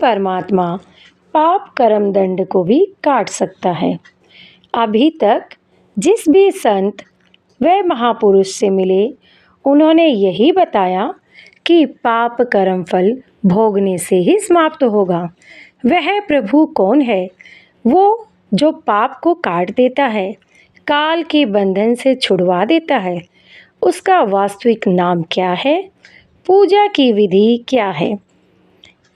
परमात्मा पाप कर्म दंड को भी काट सकता है। अभी तक जिस भी संत व महापुरुष से मिले, उन्होंने यही बताया कि पाप कर्म फल भोगने से ही समाप्त होगा। वह प्रभु कौन है? वो जो पाप को काट देता है, काल के बंधन से छुड़वा देता है। उसका वास्तविक नाम क्या है? पूजा की विधि क्या है?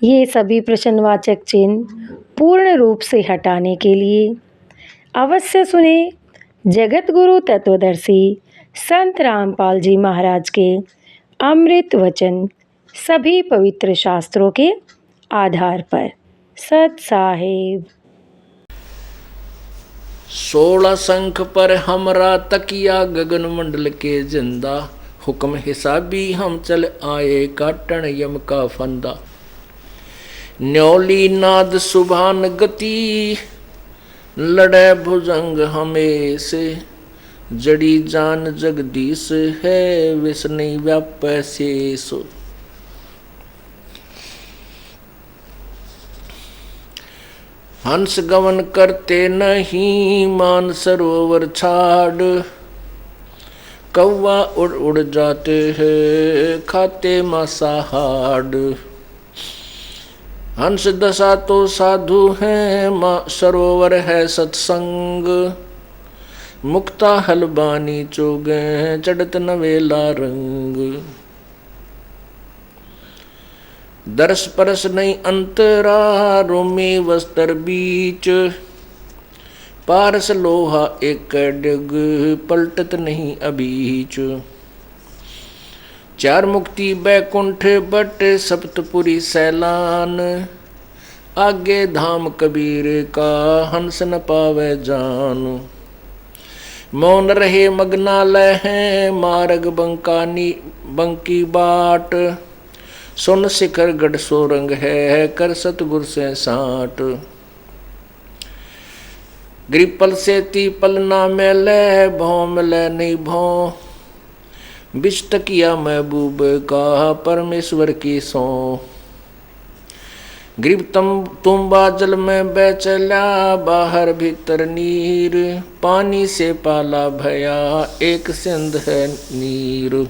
ये सभी प्रश्नवाचक चिन्ह पूर्ण रूप से हटाने के लिए अवश्य सुने जगत गुरु तत्वदर्शी संत रामपाल जी महाराज के अमृत वचन, सभी पवित्र शास्त्रों के आधार पर। सत साहिब। 16 शंख पर हमरा तकिया, गगन मंडल के जिंदा, हुक्म हिसाबी हम चल आए, काटन यम का फंदा। न्योली नाद सुभान गति, लड़े भुजंग हमें से, जड़ी जान जगदीश है, विष नहीं व्यापै शेष। हंस गवन करते नहीं, मान सरोवर छाड़, कौवा उड़ उड़ जाते हैं, खाते मांसाहार। हंस दशा तो साधु हैं, माँ सरोवर है सत्संग, मुक्ता हलबानी चोगे, चढ़त नवेला रंग। दरस परस नहीं अंतरा, रोमी वस्त्र बीच, पारस लोहा एक डिग, पलटत नहीं अबीच। चार मुक्ति बैकुंठ बट, सप्तपुरी सैलान, आगे धाम कबीर का, हंस न पावे जान। मौन रहे मग्नालय है, मार्ग बंकी बाट, सुन शिखर गढ़ सोरंग है, कर सतगुर से साट। ग्रिपल से तीपल ना मेले, भों मिले नहीं भों, बिष्ट किया महबूब का, परमेश्वर की सौ। ग्रीब तुम बाजल में बैचला, बाहर भीतर नीर, पानी से पाला भया, एक सिंध है नीर।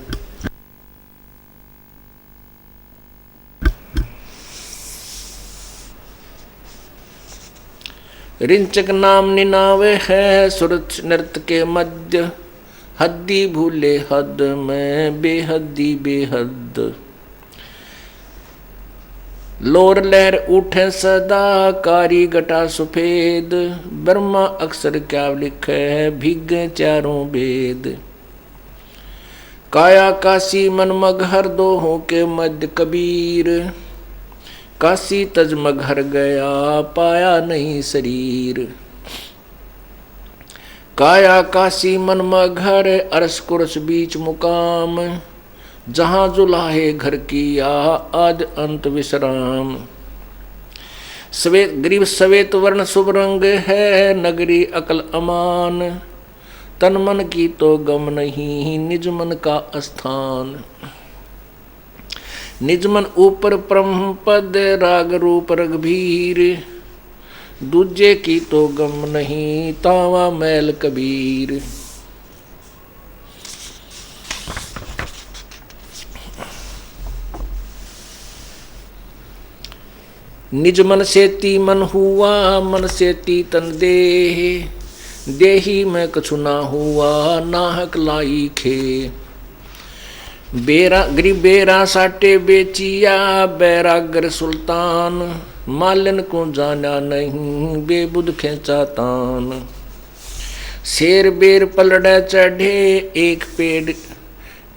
रिंचक नाम निनावे है, सुरत नृत्य के मध्य, हद्दी भूले हद में, बेहद्दी बेहद। लोर लहर उठे सदा, कारी घटा सफेद, ब्रह्मा अक्षर क्या लिखे है, भीगे चारों वेद। काया काशी मन मगहर, दोहों के मध्य कबीर, काशी तज मगहर गया, पाया नहीं शरीर। काया काशी मन मगहर, अरस कुरस बीच मुकाम, जहाँ जुलाहे घर किया, आद अंत विश्राम। ग्रीव सवेत वर्ण शुभ रंग है, नगरी अकल अमान, तन मन की तो गम नहीं, निज मन का स्थान। निज मन ऊपर ब्रह्म पद, राग रूप रघुबीर, दूजे की तो गम नहीं, तावा मैल कबीर। निज मन से ती मन हुआ, मन से ती तन देह, देही में कछु ना हुआ, नाहक लाई खे। बेरा साटे बेचिया, बैरागर सुल्तान, मालन को जाना नहीं, बेबुद खेचा तान। शेर बेर पलड़ा चढ़े, एक पेड़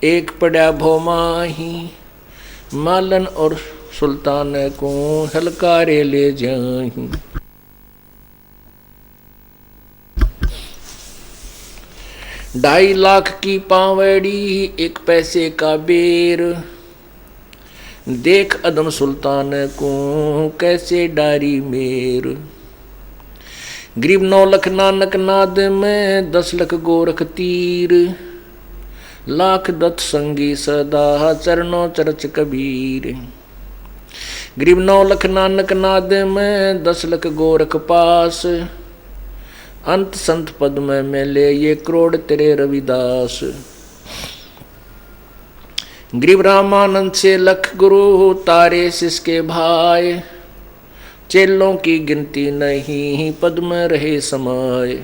एक पड़ा भोमाही, मालन और सुल्तान को हलकारे ले जाही। ढाई लाख की पावड़ी, एक पैसे का बेर, देख अदम सुल्तान को कैसे डारी मेर। गरीब 9 लख नानक नाद में, 10 लख गोरख तीर, लाख दत्त संगी सदा, चरणों चरच कबीर। गरीब 9 लख नानक नाद में 10 लख गोरख पास, अंत संत पद में मिले ये करोड़ तेरे रविदास। गरीब रामानंद 6 लख गुरु तारे सिसके भाई, चेलों की गिनती नहीं पद में रहे समाये।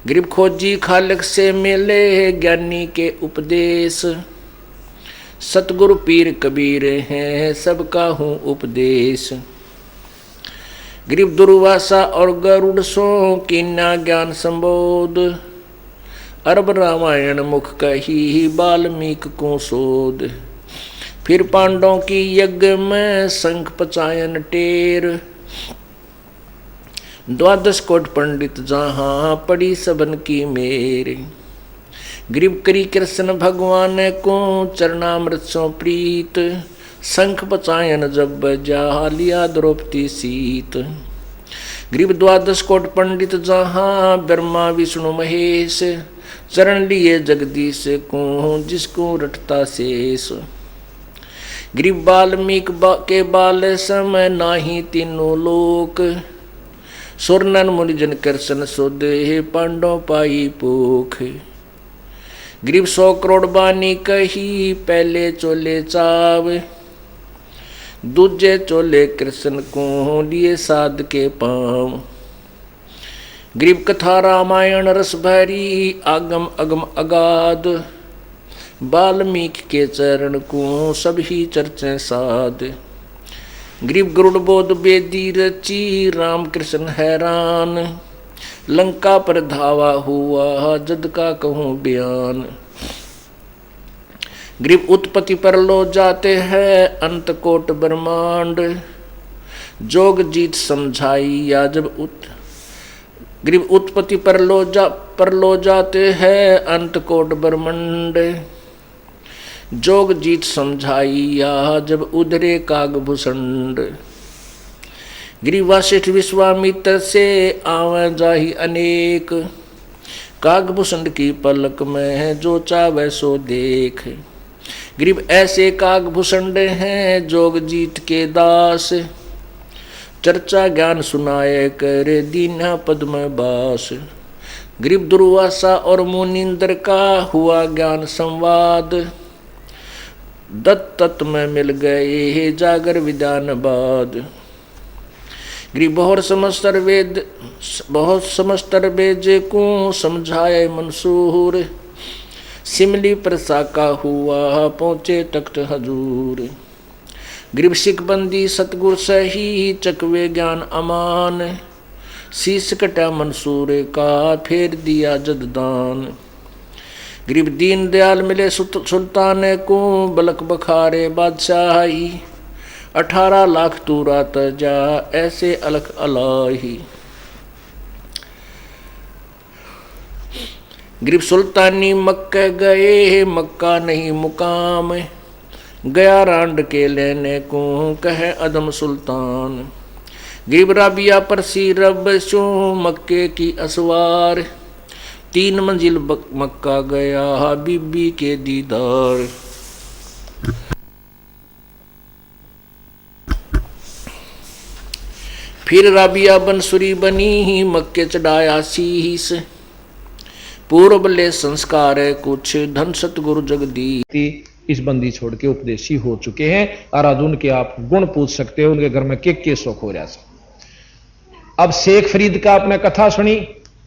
गरीब खोजी खालक से मिले ज्ञानी के उपदेश, सतगुरु पीर कबीर हैं सबका हूँ उपदेश। गरीब दुर्वासा और गरुड़ सो कीन्या ज्ञान संबोध, अरब रामायण मुख कही वाल्मीकि को सोध। फिर पांडवों की यज्ञ में शंख पचायन टेर, 12 कोट पंडित जहाँ पड़ी सबन की मेर। गरीब करी कृष्ण भगवान को चरणामृत सो प्रीत, शंख पचायन जब बजा लिया द्रौपदी सीत। गरीब 12 कोट पंडित जहाँ ब्रह्मा विष्णु महेश, चरण लिए जगदीश को जिसको रटता शेष। गरीब वाल्मीकि के बाल समय नाही तीनों लोक, सुरनन मुनिजन कृष्ण सुध पांडव पाई पोख। गरीब 100 करोड़ बानी कही पहले चोले चाव, दूजे चोले कृष्ण को लिए साध के पाँव। गरीब कथा रामायण रस भरी आगम अगम अगाध, वाल्मीकि के चरण को सभी चर्चे साध। गरीब गरुड़ बोध बेदी रची राम कृष्ण हैरान, लंका पर धावा हुआ जद का कहूँ बयान। गरीब उत्पत्ति पर लो जाते हैं अंत कोट ब्रह्मांड, जोग जीत समझाई या जब गरीब उत्पत्ति पर लो जाते हैं अंत कोट ब्रह्मांड, जोग जीत समझाई या जब उधरे कागभूषण। गरीब वशिष्ठ विश्वामित्र से आवे जाहि अनेक, कागभूषण की पलक में जो चावे सो देख। गरीब ऐसे कागभूषण हैं जोग जीत के दास, चर्चा ज्ञान सुनाए करे दीना पद में बास। गरीब दुर्वासा और मुनिंद्र का हुआ ज्ञान संवाद, दत्त में मिल गए जागर विधान बाद। गरीब बहुत समस्तर वेद को समझाए मंसूर, सिमली प्रसा का हुआ पहुँचे तख्त हजूर। गरीब सिखबंदी सतगुर सही चकवे ज्ञान अमान, शीश कटा मंसूर का फेर दिया जददान। गरीब दीन दयाल मिले सुल्तान को बलक बखारे बादशाही, 18 लाख तूरा तजा ऐसे अलख अलाही। गरीब सुल्तानी मक्का गए मक्का नहीं मुकाम, गया रांड के लेने को कहे अदम सुल्तान। गरीब राबिया पर सी रब सो मक्के की असवार, 3 मंजिल मक्का गया बीबी के दीदार। फिर राबिया बंसुरी बनी मक्के चढ़ाया शीस, पूर्व ले संस्कार कुछ धन सतगुरु जगदीश। इस बंदी छोड़ के उपदेशी हो चुके हैं और आज उनके आप गुण पूछ सकते हो, उनके घर में के शौक हो रहा है। अब शेख फरीद का आपने कथा सुनी।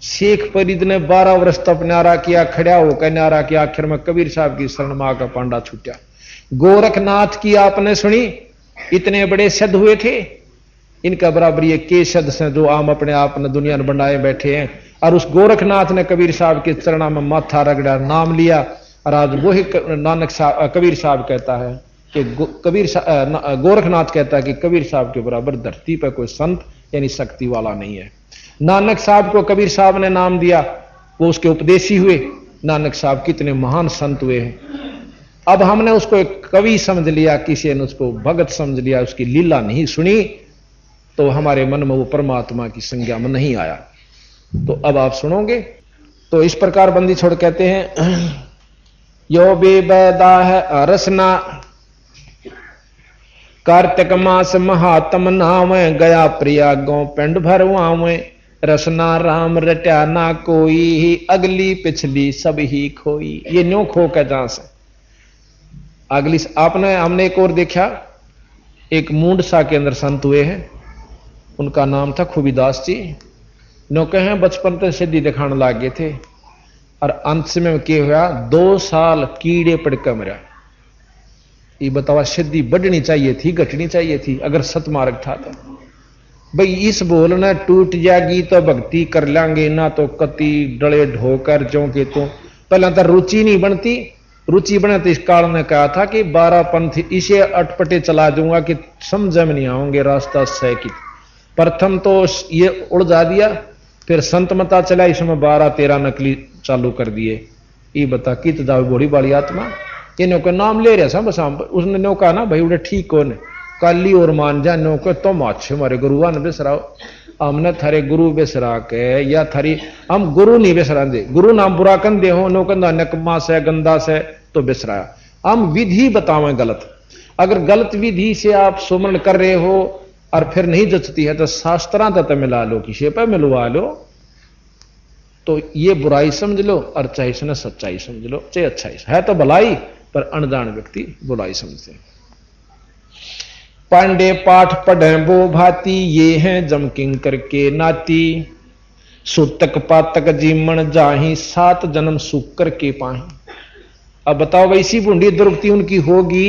शेख फरीद ने 12 वर्ष तक नारा किया, खड़ा होकर नारा किया, आखिर में कबीर साहब की शरण मां का पांडा छूटा। गोरखनाथ की आपने सुनी, इतने बड़े सिद्ध हुए थे, इनका बराबर ये के सिद्ध से जो आम अपने आप ने दुनिया में बनाए बैठे हैं। और उस गोरखनाथ ने कबीर साहब के चरणा में माथा रगड़ा, नाम लिया, और आज वही नानक साहब कबीर साहब कहता है कि गोरखनाथ कहता है कि कबीर साहब के बराबर धरती पर कोई संत यानी शक्ति वाला नहीं है। नानक साहब को कबीर साहब ने नाम दिया, वो उसके उपदेशी हुए। नानक साहब कितने महान संत हुए हैं। अब हमने उसको एक कवि समझ लिया, किसी ने उसको भगत समझ लिया, उसकी लीला नहीं सुनी, तो हमारे मन में वो परमात्मा की संज्ञा में नहीं आया। तो अब आप सुनोगे। तो इस प्रकार बंदी छोड़ कहते हैं, यो बेबदा है रसना कार्तिक मास महात्म नावे, गया प्रयागों पिंड भरवावे, रसना राम रट्या ना कोई, अगली पिछली सब ही खोई। ये न्यों खो के जहां से अगली हमने एक और देखा, एक मूंडसा के अंदर संत हुए हैं, उनका नाम था खूबीदास जी। नो कहे बचपन से सिद्धि दिखाने लागे थे और अंत में क्या हुआ, 2 साल कीड़े पड़ के मरा। ये बतावा सिद्धि बढ़नी चाहिए थी घटनी चाहिए थी अगर सतमार्ग था तो। भाई इस बोल न टूट जाएगी तो भक्ति कर लेंगे ना, तो कति डले ढोकर जो के तो पहला तो रुचि नहीं बनती। रुचि बने तो इस काल ने कहा था कि 12 पंथ इसे अटपटे चला दूंगा कि समझ में नहीं आओगे रास्ता सह की। प्रथम तो ये उड़जा दिया, फिर संत मता चला, इसमें 12-13 नकली चालू कर दिए। ये बता कित जाओ बड़ी बड़ी आत्मा, इन्हों का नाम ले रहा बस हम। उसने नो कहा ना भाई उड़े ठीक कौन काली और मान जा, नो को तुम अच्छे हमारे गुरुआ ने बिसराओ, हमने थारे गुरु बिसरा के या थारी हम गुरु नहीं बिसरा दे, गुरु नाम बुरा कन दे हो, नो कहना नकमा से गंदा से तो बिसराया। हम विधि बतावें गलत, अगर गलत विधि से आप सुमरण कर रहे हो और फिर नहीं जचती है तो शास्त्रा तक मिला लो, किसी पे मिलवा लो, तो ये बुराई समझ लो और चाहे इसने सच्चाई समझ लो, चाहे अच्छाई है तो भलाई, पर अनजान व्यक्ति बुराई समझते। पांडे पाठ पढ़े वो भांति, ये हैं जमकिंग करके नाती, सुतक पातक जीमन जाही, 7 जन्म सुख करके पाही। अब बताओ वैसी बूंदी दुर्गति उनकी होगी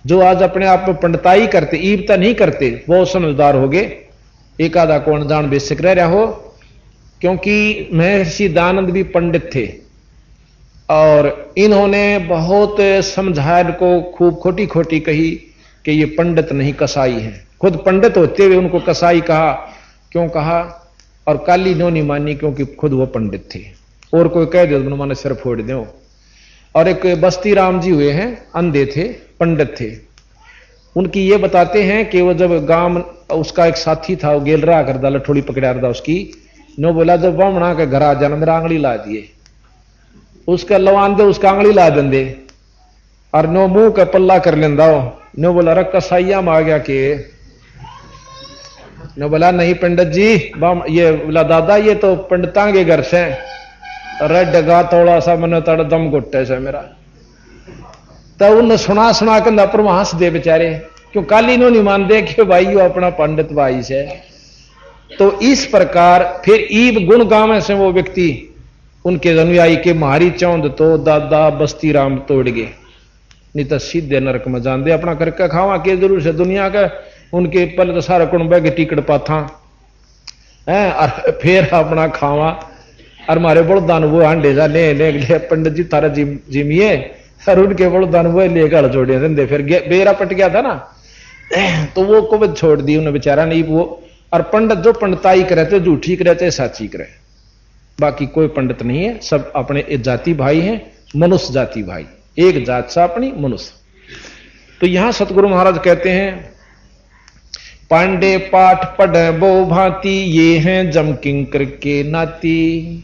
जो आज अपने आप में पंडिताई करते, ईबता नहीं करते, वो समझदार हो गए। एक आधा को अनजान बेसिक रह रहा हो, क्योंकि महर्षि दयानंद भी पंडित थे और इन्होंने बहुत समझाया को, खूब खोटी खोटी कही कि ये पंडित नहीं कसाई है। खुद पंडित होते हुए उनको कसाई कहा, क्यों कहा, और काली नो नहीं मानी क्योंकि खुद वो पंडित थे। और कोई कह दे तो माने सिर फोड़ दो। और एक बस्ती राम जी हुए हैं, अंधे थे, पंडित थे। उनकी ये बताते हैं कि वो जब गांव उसका एक साथी था, वो गेल रहा करदा, लठोड़ी पकड़ा रहा उसकी, नो बोला जब बामणा के घर आ जाना मेरा आंगली ला दिए, उसका लवान दे उसका आंगली ला देंदे और नो मुंह का पल्ला कर लेंदा हो। नो बोला रे कसाइया में आ गया के, नो बोला नहीं पंडित जी, ये बोला दादा ये तो पंडिता के घर से, अरे डगा थोड़ा सा मैंने तड़ दम घुट्टे से मेरा। तो उन सुना सुना के पर वहां हंस दे बेचारे, क्यों काली नो नहीं मानते कि भाई यो अपना पंडित भाई से। तो इस प्रकार फिर ईब गुण गावे से वो व्यक्ति उनके अनुयायी के मारी चौंद तो दादा बस्ती राम तोड़ गए, नहीं तो सीधे नरक में जान दे। अपना करके खावा के जरूर से दुनिया का, उनके पहले तो सारा कुण बह के टिकट पाथा है और फिर अपना खावा। और मारे बड़दान वो हांडे जा ले पंडित जी तारा जिमिए, और उनके बड़दान वो लेकर हल जोड़े धंधे। फिर बेरा पट गया था ना, तो वो को छोड़ दी उन्हें बेचारा नहीं वो। और पंडित जो पंडिताई करे तो झूठी करे चाहे साची करे, बाकी कोई पंडित नहीं है, सब अपने जाति भाई हैं, मनुष्य जाति भाई, एक जात सा अपनी मनुष्य। तो यहां सतगुरु महाराज कहते हैं पांडे पाठ पढ़े बो भांति, ये हैं जमकिंग करके नाती,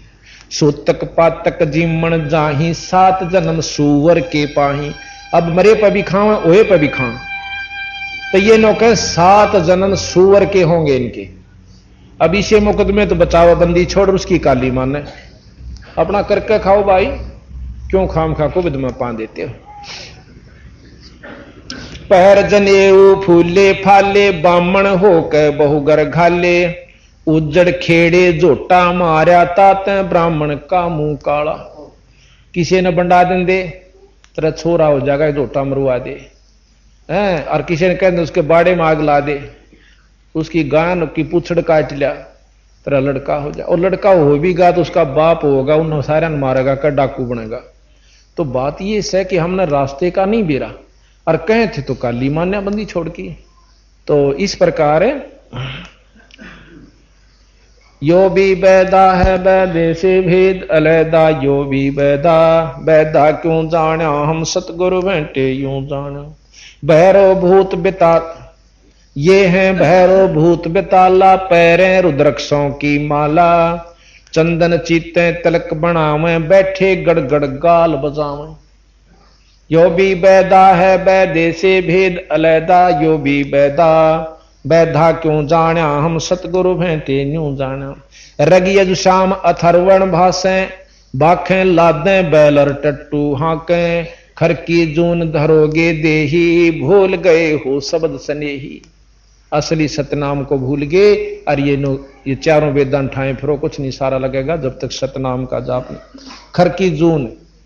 सूतक पातक जीमण जाही, 7 जन्म सुवर के पाही। अब मरे पर भी खाओ ओहे पर भी खाओ, तो ये नौके 7 जन्म सुवर के होंगे इनके। अब इसे मुकदमे तो बचावा बंदी छोड़, उसकी काली माने, अपना करके खाओ भाई, क्यों खाम खा को विद में पा देते हो। पैर जनेऊ फूले फाले, बामण हो के बहुगर घाले, उज्जड़ खेड़े झोटा मारा, ताते ब्राह्मण का मुंह काला। किसी ने बंडा देंदे तेरा छोरा हो जाएगा, झोटा मरवा दे हैं, और किसी ने कहते उसके बाड़े में आग ला दे, उसकी गान की पूछड़ काट लिया, तेरा लड़का हो जाए। और लड़का हो भी गा तो उसका बाप होगा, उन सारा मारेगा का डाकू बनेगा। तो बात ये है कि हमने रास्ते का नहीं बेरा, और कहे थे तो काली मान्या बंदी छोड़ की। तो इस प्रकार यो भी बैदा है बैदे से भेद अलैदा, यो भी बैदा बैदा क्यों जाना, हम सतगुरु बैठे यूं जाना। भैरव भूत बिता, ये हैं भैरव भूत बिताला, पैरें रुद्रक्षों की माला, चंदन चीते तिलक बनावे, बैठे गड़गड़ गाल बजावे। यो भी बैदा है बैदे से भेद अलैदा, यो भी बैदा बैधा क्यों जाना, हम सतगुरु हैं ते न्यू जाना। रगी अज शाम अथर्वण भासें, बाखें लादें बैलर टट्टू हाकें, खर की जून धरोगे देही, भूल गए हो शब्द स्नेही। असली सतनाम को भूल गए और ये चारों वेदांत ठाए फिरो, कुछ नहीं सारा लगेगा जब तक सतनाम का जाप नहीं। खर की जून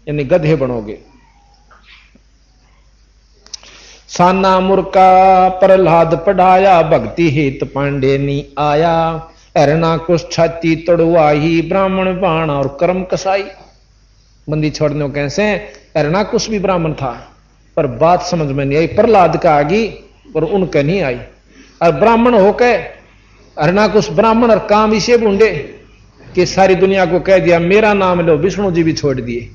यानी गधे बनोगे। साना मुर्का प्रहलाद पढ़ाया, भक्ति हेत पांडे नी आया। हरना कुछ छाती तड़वाही, ब्राह्मण बाण और कर्म कसाई। बंदी छोड़ने को कैसे, हरना कुछ भी ब्राह्मण था पर बात समझ में नहीं आई, प्रहलाद का आगी पर उनका नहीं आई। और ब्राह्मण होके हरना कुछ ब्राह्मण और काम इसे ढूंढे कि सारी दुनिया को कह दिया मेरा नाम लो, विष्णु जी भी छोड़ दिए।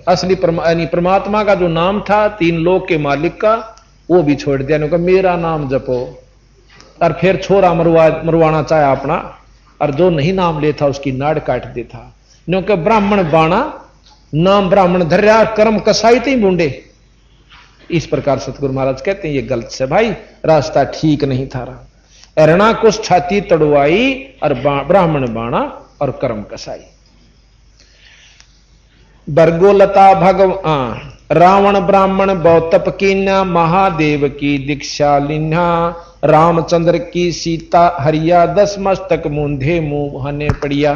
असली परमात्मा का जो नाम था तीन लोक के मालिक का, वो भी छोड़ दिया। कहा मेरा नाम जपो। और फिर छोरा मरवाना चाहे अपना, और जो नहीं नाम लेता उसकी नाड़ काट देता। क्योंकि ब्राह्मण बाणा नाम ब्राह्मण धर्या, कर्म कसाई ही बूंडे। इस प्रकार सतगुरु महाराज कहते हैं ये गलत से भाई, रास्ता ठीक नहीं था रहा। अरणा कुछ छाती तड़वाई और ब्राह्मण बाणा और कर्म कसाई। बरगोलता भगवान रावण ब्राह्मण बौतप कीन्या, महादेव की दीक्षा लिन्हा। रामचंद्र की सीता हरिया, 10 मस्तक मूंधे मुंह हने पड़िया।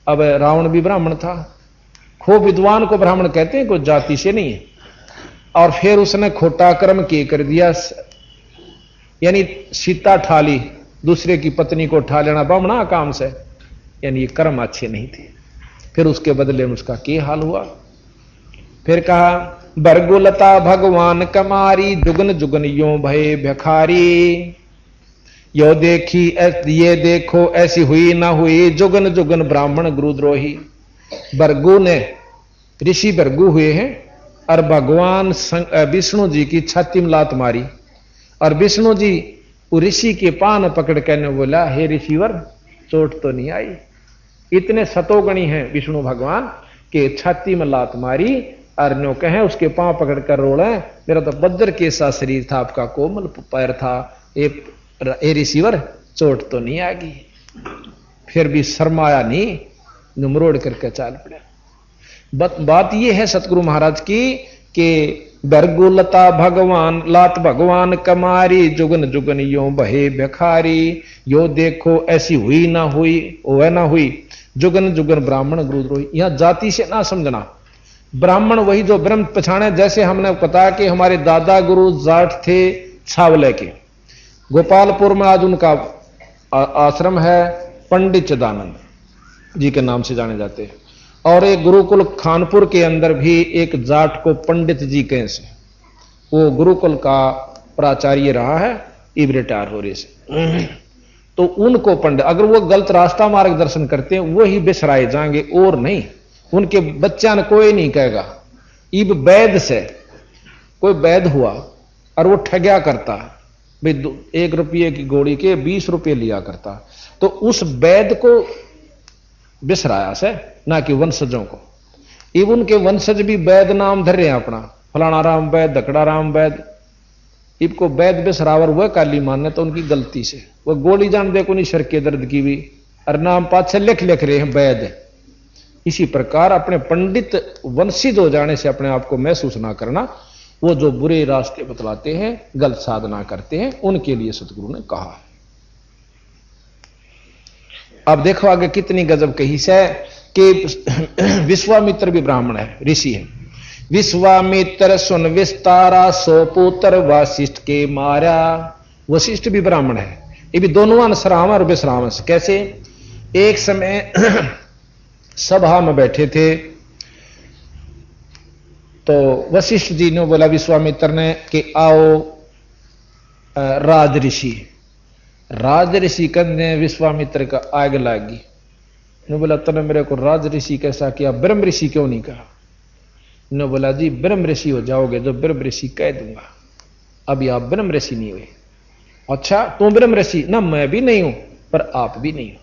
अब रावण भी ब्राह्मण था, खूब विद्वान को ब्राह्मण कहते हैं, कोई जाति से नहीं है। और फिर उसने खोटा कर्म के कर दिया, यानी सीता ठाली, दूसरे की पत्नी को ठा लेना ब्राह्मणा काम से, यानी ये कर्म अच्छे नहीं थे। फिर उसके बदले में उसका क्या हाल हुआ। फिर कहा बरगुलता भगवान कमारी, जुगन जुगन यो भय भिखारी। यो देखी ये देखो ऐसी हुई ना हुई, जुगन जुगन ब्राह्मण गुरुद्रोही। बरगु ने ऋषि बरगु हुए हैं और भगवान विष्णु जी की छाती में लात मारी। और विष्णु जी ऋषि के पान पकड़ कर बोला हे ऋषिवर चोट तो नहीं आई। इतने सतोगणी हैं विष्णु भगवान के छाती में लात मारी और नो कहें उसके पांव पकड़कर रोड़े, मेरा तो वज्र के सा शरीर था, आपका कोमल पैर था, ए ऋषिवर चोट तो नहीं आगी। फिर भी शर्माया नहीं, निमरोड़ करके चाल पड़ा। बात यह है सतगुरु महाराज की कि बरगुलता भगवान लात भगवान कमारी, जुगन जुगन यो बहे भिखारी। यो देखो ऐसी हुई ना हुई, वह ना हुई, जुगन जुगन ब्राह्मण गुरुद्रोही। यहां जाति से ना समझना, ब्राह्मण वही जो ब्रह्म पछाणे। जैसे हमने बताया कि हमारे दादा गुरु जाट थे छावले के, गोपालपुर में आज उनका आश्रम है, पंडित चिदानंद जी के नाम से जाने जाते हैं। और एक गुरुकुल खानपुर के अंदर भी एक जाट को पंडित जी कहें से, वो गुरुकुल का प्राचार्य रहा है, इब रिटायर हो रहे से। तो उनको पंडित, अगर वो गलत रास्ता मार्गदर्शन करते हैं वही बिसराए जाएंगे और नहीं। उनके बच्चा ने कोई नहीं कहेगा। इब वैद से कोई वैद हुआ और वो ठग्या करता भाई, 1 रुपये की गोली के 20 रुपये लिया करता, तो उस वैद को बिसराया से, ना कि वंशजों को। इब उनके वंशज भी वैद नाम धर रहे हैं अपना, फलाना राम वैद, दकड़ा राम वैद। इब को वैद बिसरावर वह काली मानने तो उनकी गलती से, वह गोली जान दे को नहीं सर के दर्द की भी, और नाम पाछे लिख रहे हैं वैद। इसी प्रकार अपने पंडित वंशित हो जाने से अपने आप को महसूस ना करना। वो जो बुरे रास्ते बतलाते हैं, गलत साधना करते हैं, उनके लिए सतगुरु ने कहा। अब देखो आगे कितनी गजब कही से कि विश्वामित्र भी ब्राह्मण है, ऋषि है। विश्वामित्र सुन विस्तारा, 100 पुत्र वशिष्ठ के मारा। वशिष्ठ भी ब्राह्मण है। ये भी दोनों श्रावण और विश्राम। कैसे? एक समय सभा में बैठे थे तो वशिष्ठ जी ने बोला विश्वामित्र ने कि आओ राज ऋषि कन्ने विश्वामित्र का आग लागी। ने बोला तूने मेरे को राज ऋषि कैसा किया, ब्रह्म ऋषि क्यों नहीं कहा? ने बोला जी ब्रह्म ऋषि हो जाओगे जो ब्रह्म ऋषि कह दूंगा, अभी आप ब्रह्म ऋषि नहीं हुए। अच्छा तू ब्रह्म ऋषि? ना मैं भी नहीं हूं पर आप भी नहीं हो।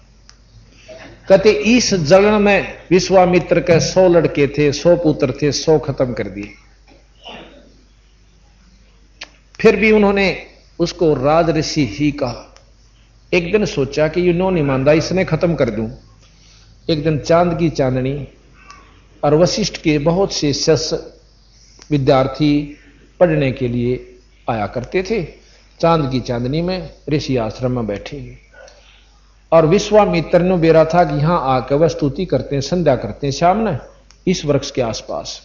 कहते इस जलन में विश्वामित्र के 100 लड़के थे, 100 पुत्र थे, 100 खत्म कर दिए। फिर भी उन्होंने उसको राज ऋषि ही कहा। एक दिन सोचा कि ये नौन ईमानदारी इसने खत्म कर दूं। एक दिन चांद की चांदनी और वशिष्ठ के बहुत से शिष्य विद्यार्थी पढ़ने के लिए आया करते थे। चांद की चांदनी में ऋषि आश्रम में बैठे और विश्वामित्र ने बेरा था कि यहां आकर वह स्तुति करते हैं, संध्या करते हैं शाम ने इस वृक्ष के आसपास।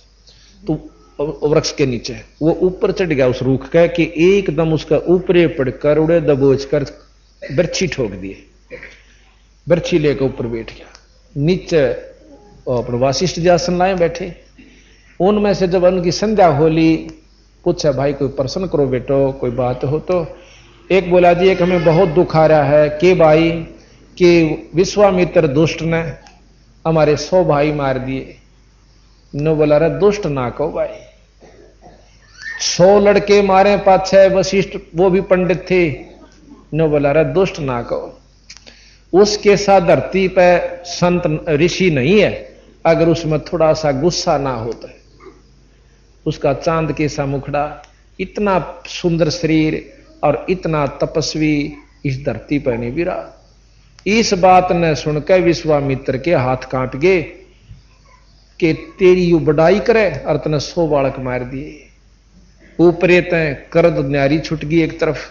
तो वृक्ष के नीचे वो ऊपर चढ़ गया उस रूख का कि एकदम उसका ऊपरे पड़कर उड़े दबोच कर बर्छी ठोक दिए। बर्छी लेकर ऊपर बैठ गया। नीचे अपने वासिष्ठ जी आसन लाए बैठे। उनमें से जब उनकी संध्या होली पूछा भाई कोई प्रश्न करो बेटो, कोई बात हो तो। एक बोला जी एक हमें बहुत दुख आ रहा है कि भाई कि विश्वामित्र दुष्ट ने हमारे 100 भाई मार दिए। नो बोला रे दुष्ट ना कहो भाई, 100 लड़के मारे पाछे वशिष्ठ वो भी पंडित थे। नो बोला रे दुष्ट ना कहो। उसके साथ धरती पे संत ऋषि नहीं है अगर उसमें थोड़ा सा गुस्सा ना होता है। उसका चांद के सा मुखड़ा, इतना सुंदर शरीर और इतना तपस्वी इस धरती पर नहीं गिरा। इस बात ने सुनकर विश्वामित्र के हाथ कांप गए कि तेरी यू बड़ाई करे और तने 100 बालक मार दिए। ऊपरे तय करद न्यारी छुट गई एक तरफ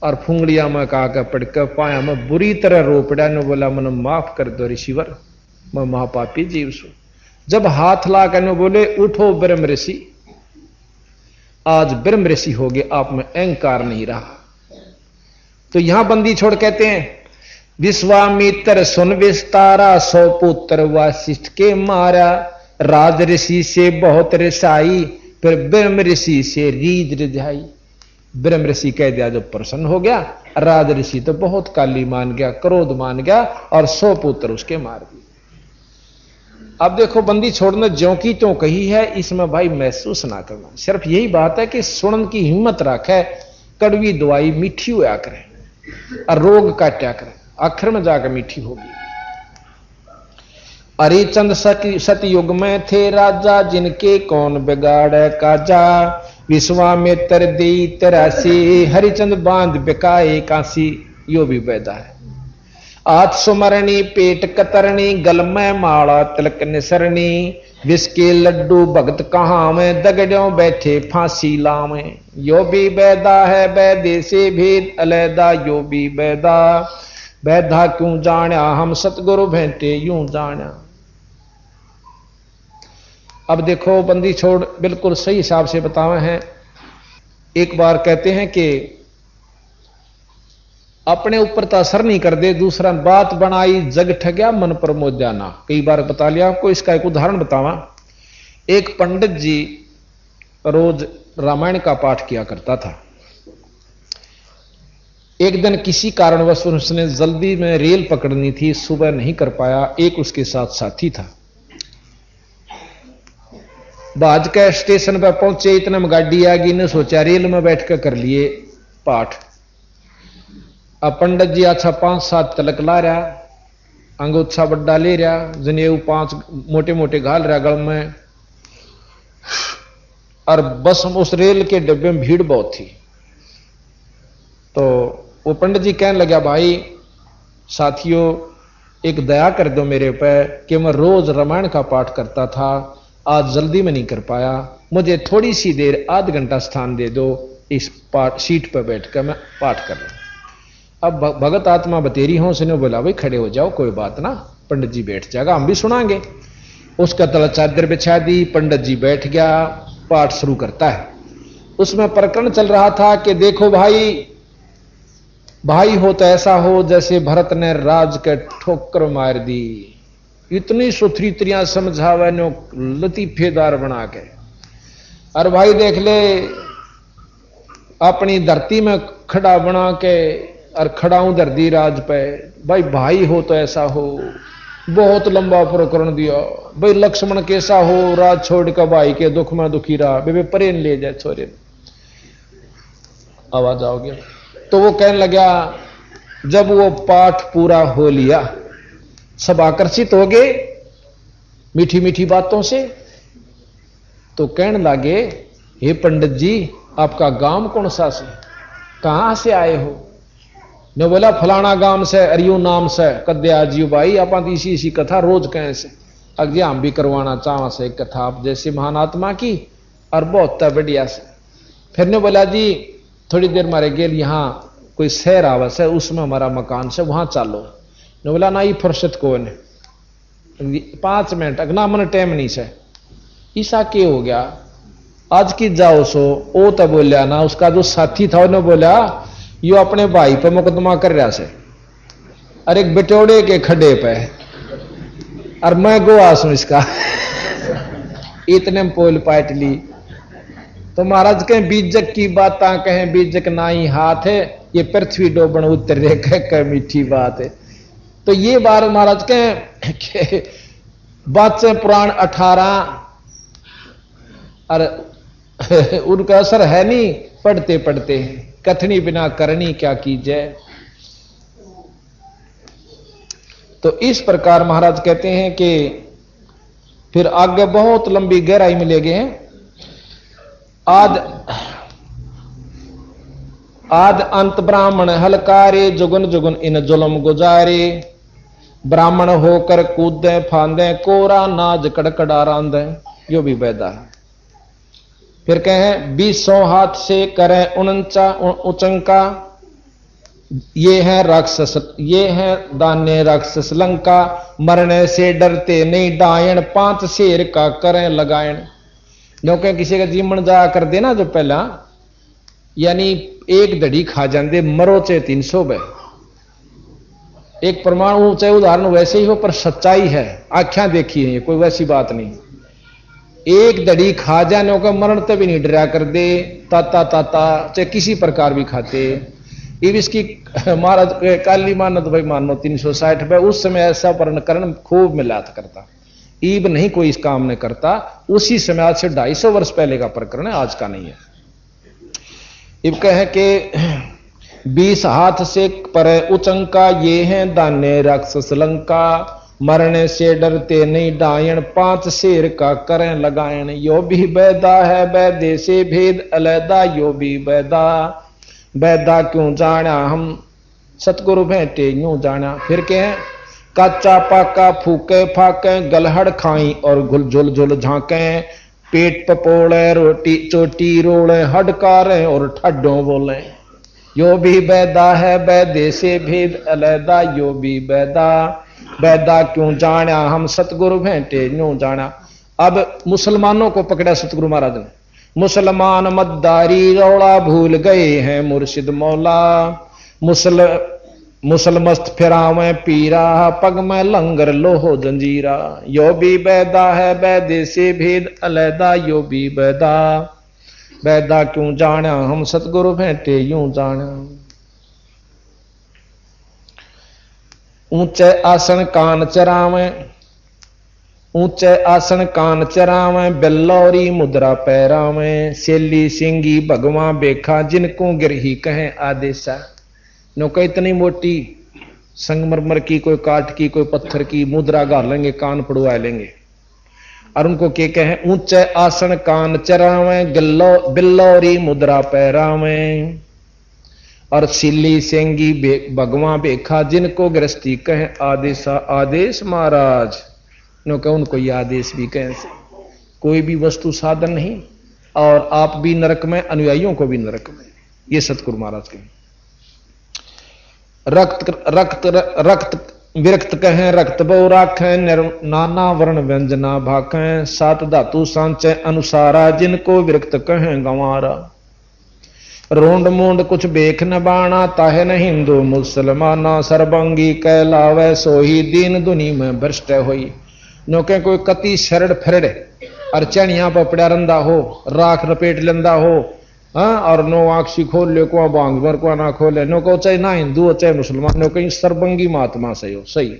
और फुंगड़िया में काका पड़कर पाया में बुरी तरह रो पड़ा। ने बोला मन माफ कर दो ऋषिवर, मैं महापापी जीव सु। जब हाथ ला कर बोले उठो ब्रह्म ऋषि, आज ब्रह्म ऋषि हो गए, आप में अहंकार नहीं रहा। तो यहां बंदी छोड़ कहते हैं विश्वामित्र सुन विस्तारा, 100 पुत्र वासिष्ठ के मारा। राज ऋषि से बहुत रिसाई, फिर ब्रह्म ऋषि से रीझ रिझाई। ब्रह्म ऋषि कह दिया जब प्रसन्न हो गया, राज ऋषि तो बहुत काली मान गया, क्रोध मान गया और 100 पुत्र उसके मार दिए। अब देखो बंदी छोड़ने ज्यों की त्यों कही है, इसमें भाई महसूस ना करना। सिर्फ यही बात है कि सुनन की हिम्मत रखे, कड़वी दवाई मीठी होया करे और रोग काटा करे, आखिर में जाकर मीठी होगी। हरिचंद सतयुग में थे राजा, जिनके कौन बिगाड़े काजा। विश्वामित्र दी तरासी, हरिचंद बांध बिकाए काशी। यो भी वैदा है। आत सुमरणी पेट कतरनी, गल में माला तिलक निसरनी। विष के लड्डू भगत कहाँ में, दगड़ों बैठे फांसी लावे। यो भी वैदा है वैदे से भेद अलैदा, यो भी वैदा। वैधा क्यों जाना हम सतगुरु भेंटे यूं जाना। अब देखो बंदी छोड़ बिल्कुल सही हिसाब से बतावे हैं। एक बार कहते हैं कि अपने ऊपर तो असर नहीं कर दे, दूसरा बात बनाई जग ठग्या मन पर मोद जाना। कई बार बता लिया आपको, इसका एक उदाहरण बतावा। एक पंडित जी रोज रामायण का पाठ किया करता था। एक दिन किसी कारणवश उसने जल्दी में रेल पकड़नी थी, सुबह नहीं कर पाया। एक उसके साथ साथी था। बाज के स्टेशन पर पहुंचे, इतने में गाड़ी आ गई। ने सोचा रेल में बैठ कर लिए पाठ। अब पंडित जी अच्छा 5-7 तलक ला रहा, अंगोछा बड्डा ले रहा, जनेऊ 5 मोटे मोटे घाल रहा गल में। और बस उस रेल के डब्बे में भीड़ बहुत थी। तो वो पंडित जी कहने लगा भाई साथियों एक दया कर दो मेरे पे कि मैं रोज रामायण का पाठ करता था, आज जल्दी में नहीं कर पाया, मुझे थोड़ी सी देर आध घंटा स्थान दे दो, इस पाठ सीट पर बैठकर मैं पाठ कर लूं। अब भगत आत्मा बतेरी हों उसने बोला भाई खड़े हो जाओ, कोई बात ना, पंडित जी बैठ जाएगा, हम भी सुनाएंगे। उसका तला चादर बिछा दी, पंडित जी बैठ गया, पाठ शुरू करता है। उसमें प्रकरण चल रहा था कि देखो भाई हो तो ऐसा हो जैसे भरत ने राज के ठोकर मार दी। इतनी सुथरी त्रियां समझावे नो लतीफेदार बना के। और भाई देख ले अपनी धरती में खड़ा बना के और खड़ाऊं धरती राज पे। भाई हो तो ऐसा हो, बहुत लंबा प्रकरण दिया। भाई लक्ष्मण कैसा हो, राज छोड़ कर भाई के दुख में दुखी रहा, बेबे परेन ले जाए छोरे। आवाज आओगे। तो वो कहने लगा, जब वो पाठ पूरा हो लिया सब आकर्षित हो गए मीठी मीठी बातों से, तो कहने लगे हे पंडित जी आपका गांव कौन सा से, कहां से आए हो? ने बोला फलाना गांव से, अरियो नाम से। कद्या जी भाई आप इसी इसी कथा रोज कहें से, अगे हम भी करवाना चाह से कथा आप जैसे महान आत्मा की, और बहुत बढ़िया से। फिर ने बोला जी थोड़ी देर मारे गेल यहाँ कोई शहर आवस है, उसमें हमारा मकान से, वहां चालो। ने बोला ना ये फुर्सत को ने 5 मिनट अगना मन टाइम नहीं से। ईसा के हो गया आज की जाओ सो। ओ तो बोलिया ना, उसका जो साथी था उन्होंने बोला यो अपने भाई पे मुकदमा कर रहा से, और एक बिटोड़े के खड्डे पे, और मैं गोवा सू इसका इतने में पोल पाट ली। तो महाराज कहें बीजक की बात कहें बीजक ना ही हाथ है, ये पृथ्वी डोबन उतरे कह मीठी बात है। तो ये बात महाराज कहें बात से पुराण 18 और उनका असर है नहीं, पढ़ते पढ़ते हैं। कथनी बिना करनी क्या कीजिए। तो इस प्रकार महाराज कहते हैं कि फिर आगे बहुत लंबी गहराई में ले गए। आद अंत ब्राह्मण हलकारे, जुगन जुगन इन जुलम गुजारे। ब्राह्मण होकर कूदे फांदे, कोरा नाज कड़कड़ा रांदे। यो भी वैदा है। फिर कहें 20 हाथ से करें उचंका, ये है राक्षस, ये है दाने राक्षस लंका। मरने से डरते नहीं डायन, 5 शेर का करें लगायन। क्योंकि किसी का जीवन जा कर देना जो पहला, यानी एक दड़ी खा जाते मरो चाहे 300 बे। एक परमाणु चाहे उदाहरण वैसे ही हो, पर सच्चाई है, आख्या देखी है, कोई वैसी बात नहीं। एक दड़ी खा जाने का मरण तभी नहीं डरा कर दे, ताता ताता चाहे किसी प्रकार भी खाते। अब इसकी महाराज काली मानत भाई मानो 360 पे, उस समय ऐसा करण खूब मिलात करता। ईब नहीं कोई इस काम ने करता, उसी समय आज से 250 वर्ष पहले का प्रकरण है, आज का नहीं है। इब कहे कि 20 हाथ से पर उचंका, ये हैं दाने राक्षस लंका। मरने से डरते नहीं डायन, 5 शेर का करें लगायन। यो भी बैदा है बैदे से भेद अलैदा, यो भी बैदा। बैदा क्यों जाना हम सतगुरु भेंटे यूं जाना। फिर कहें कच्चा पाका फूके फाके, गलहड़ खाई और घुल झुल झुल झांके। पेट पपोड़े रोटी चोटी रोड़े, हडकारे और ठड्डों बोले। यो भी बैदा है बैदे से भेद अलैदा, यो भी बैदा। बैदा क्यों जाना हम सतगुरु भेंटे यूं जाना। अब मुसलमानों को पकड़ा सतगुरु महाराज ने। मुसलमान मद्दारी रौला भूल गए हैं मुर्शिद मौला। मुसलमस्त फिरावे पीरा, पग में लंगर लोहो जंजीरा। यो भी बैदा है बैदे से भेद अलैदा, यो भी बैदा। बैदा क्यों जाना हम सतगुरु भेंटे यूं जाना। ऊंचे आसन कान चरावे, ऊंचे आसन कान चरावे। बेल्लौरी मुद्रा पैरावे, सेली सिंगी भगवान बेखा। जिनको गिरही कहें आदेशा। नौका इतनी मोटी संगमरमर की, कोई काठ की, कोई पत्थर की मुद्रा गार लेंगे, कान पड़वा लेंगे। और उनको के कहें ऊंचे आसन कान चरावे, बिल्लौरी मुद्रा पैरावे। और सिल्ली सेंगी भगवान बेखा। जिनको गृहस्थी कहें आदेशा। आदेश महाराज नो कह उनको ये आदेश भी कहें से। कोई भी वस्तु साधन नहीं, और आप भी नरक में, अनुयायियों को भी नरक में। ये सतगुरु महाराज के। रक्त रक्त रक्त विरक्त कहें रक्त बहु राखें। नाना वर्ण व्यंजना भाखें। 7 धातु सांचे अनुसारा। जिनको विरक्त कहें गंवारा। रोंड मूंड कुछ बेख न बाणा। ताहे न हिंदू मुसलमाना। सरबंगी कहलावे सोही। दीन दुनी में भ्रष्ट होई। नौके कोई कति शरड़ फिरड़ अर्चनिया पर पड़ा रंदा हो, राख रपेट लेंदा हो, और नो आंखी खोल ले को बांग भर को ना खोले। नो को चाहे ना हिंदू हो चाहे मुसलमान, नो कहीं सरबंगी महात्मा सही हो। सही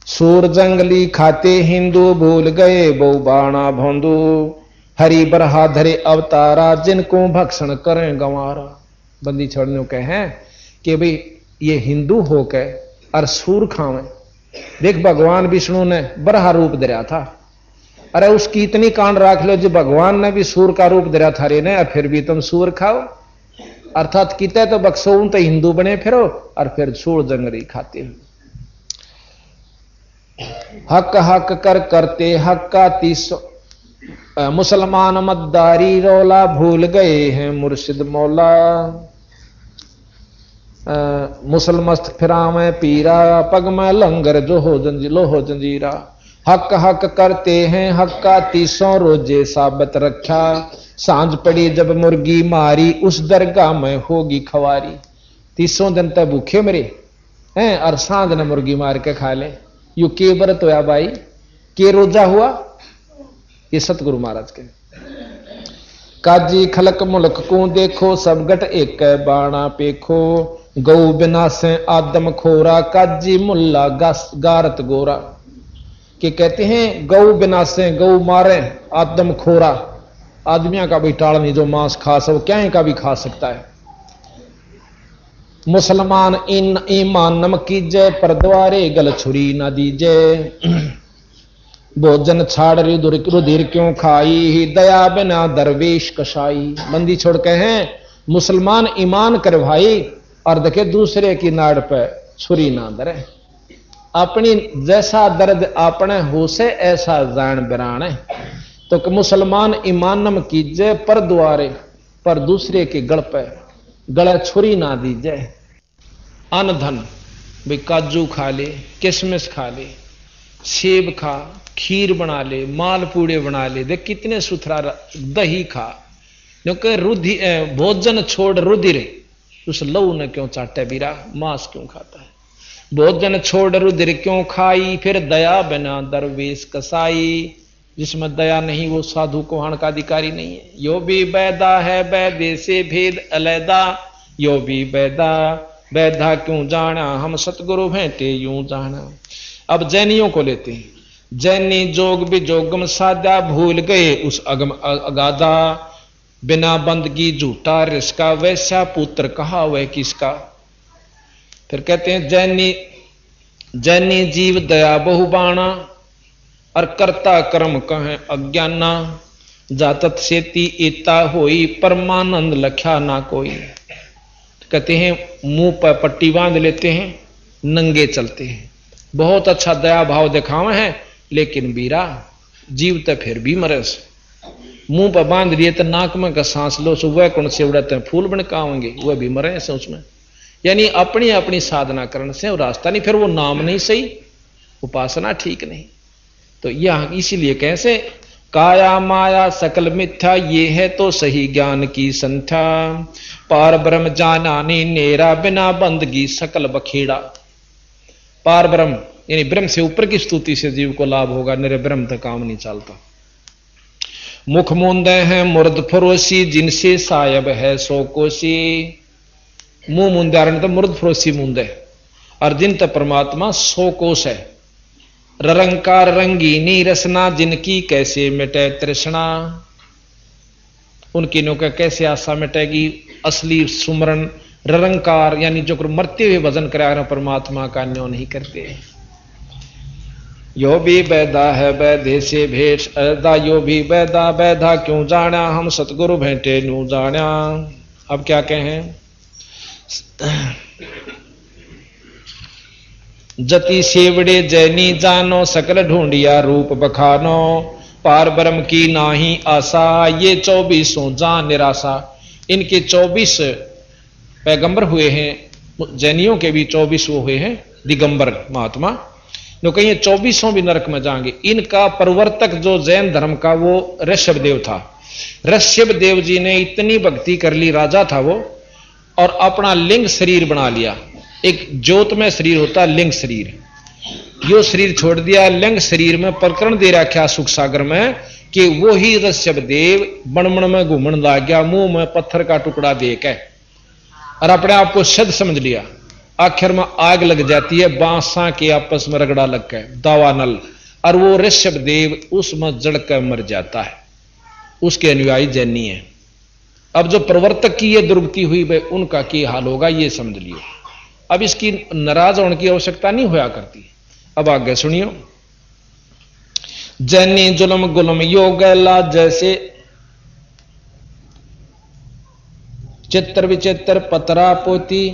सूर जंगली खाते हिंदू। भूल गए बहु बाणा भोंदू। हरि बरहा धरे अवतारा। जिनको भक्षण करें गंवारा। बंदी छोड़ने के हैं कि भाई ये हिंदू होके और सूर खावे। देख भगवान विष्णु ने बरहा रूप धरा था, अरे उसकी इतनी कांड राख लो जो भगवान ने भी सूर का रूप दे थारे ने, फिर भी तुम सूर खाओ। अर्थात किते तो बक्सो तो हिंदू बने फिरो और फिर सूर जंगली खाते हो। हक हक कर करते हक का 300 मुसलमान मद्दारी रौला भूल गए हैं मुर्शिद मौला। मुसलमस्त फिरा में पीरा पग में लंगर जो हो जंजीरा। हक हक करते हैं हक का 300 रोजे साबत रखा। सांझ पड़ी जब मुर्गी मारी उस दरगाह में होगी खवारी। 300 दिन तक भूखे मरे हैं और सांझ ने मुर्गी मार के खा ले। यू के व्रत होया भाई, के रोजा हुआ? ये सतगुरु महाराज के। काजी खलक मुल्क को देखो सब गट एक बाणा पेखो। गौ बिना से आदम खोरा काजी मुल्ला गारत गोरा। कि कहते हैं गौ बिना से गौ मारे आदम खोरा। आदमियों का भी टाल नहीं, जो मांस खा सो क्या का भी खा सकता है। मुसलमान इन ईमान नम कीजे पर द्वारे गल छुरी न दीजे। भोजन छाड़ रुधिर क्यों खाई दया बिना दरवेश कसाई। बंदी छोड़ के हैं मुसलमान ईमान कर भाई और देखे दूसरे की नाड़ पे छुरी ना दरे। अपनी जैसा दर्द अपने हो से ऐसा जान बिरान है। तो मुसलमान ईमान नम कीजे पर द्वारे पर दूसरे के गल पे गला छुरी ना दीजे। अन धन भाई काजू खा ले, किशमिश खा ले, सेब खा, खीर बना ले, मालपूड़े बना ले, देख कितने सुथरा। दही खा, क्योंकि भोजन छोड़ रुधिर उस लहू ने क्यों चाटे बीरा, मांस क्यों खाता है। भोजन छोड़ रुधिर क्यों खाई फिर दया बिना दरवेश कसाई। जिसमें दया नहीं वो साधु कोहण का अधिकारी नहीं है। यो भी बैदा है बैदे से भेद अलैदा। यो भी बैदा बैधा क्यों जाना हम सतगुरु भेंटे यूं जाना। अब जैनियों को लेते हैं। जैनी जोग विजोगम साधा भूल गए उस अगम अगाधा। बिना बंदगी झूठा रिसका वैसा पुत्र कहा वह किसका। फिर कहते हैं जैनी जीव दया बहुबाणा और करता कर्म कहें अज्ञाना। जातत सेती एता होई परमानंद लख्या ना कोई। कहते हैं मुंह पर पट्टी बांध लेते हैं, नंगे चलते हैं, बहुत अच्छा दया भाव दिखावे हैं, लेकिन बीरा जीव तो फिर भी मरे से। मुंह पर बांध लिए तो नाक में का सांस लो सो वह कौन से उड़ाते फूल बनकावेंगे, वह भी मरे से उसमें। यानी अपनी अपनी साधना करने से वो रास्ता नहीं, फिर वो नाम नहीं सही, उपासना ठीक नहीं। तो यह इसीलिए कैसे काया माया सकल मिथ्या ये है तो सही ज्ञान की संख्या। पार ब्रह्म जानानी नेरा बिना बंदगी सकल बखेड़ा। पार ब्रह्म यानी ब्रह्म से ऊपर की स्तुति से जीव को लाभ होगा, मेरे ब्रह्म तक काम नहीं चलता। मुख मूंदे हैं मुर्द फरोसी जिनसे सायब है सो कोसी। मुंह मुंदारण तो मुर्द फरोसी मुंदे और जिन तक परमात्मा सो कोश है। रंकार रंगीनी रसना जिनकी कैसे मिटे तृष्णा। उनकी नौका कैसे आशा मिटेगी। असली सुमरण रंकार यानी जो मरते हुए भजन करा परमात्मा का न्यो नहीं करते। यो भी बैदा है बैधे से भेष अदा। यो भी बैदा बैधा क्यों जाना हम सतगुरु भेंटे न्यू जाना। अब क्या कहें। जति सेवड़े जैनी जानो सकल ढूंढिया रूप बखानो। पार ब्रह्म की नाही आशा ये 24 जान निराशा। इनके 24 पैगंबर हुए हैं, जैनियों के भी 24 वो हुए हैं दिगंबर महात्मा। जो कहीं 24 भी नरक में जाएंगे। इनका प्रवर्तक जो जैन धर्म का वो ऋषभ देव था। ऋषभ देव जी ने इतनी भक्ति कर ली, राजा था वो, और अपना लिंग शरीर बना लिया। एक ज्योत में शरीर होता है लिंग शरीर, यो शरीर छोड़ दिया। लिंग शरीर में प्रकरण दे रखा सुख सागर में कि वो ही ऋषभ देव बनमण में घूमने लग गया, मुंह में पत्थर का टुकड़ा दे के, और अपने आप को सिद्ध समझ लिया। आखिर में आग लग जाती है, बांसा के आपस में रगड़ा लग के दावा नल, और वो ऋषभ देव उसमें जड़ कर मर जाता है। उसके अनुयायी जैनी है। अब जो प्रवर्तक की ये दुर्गति हुई वे उनका क्या हाल होगा ये समझ लियो। अब इसकी नाराज होने की आवश्यकता नहीं होया करती। अब आगे सुनियो। जैनी जुलम गुलम यो गैला, जैसे चित्र विचित्र पतरा पोती,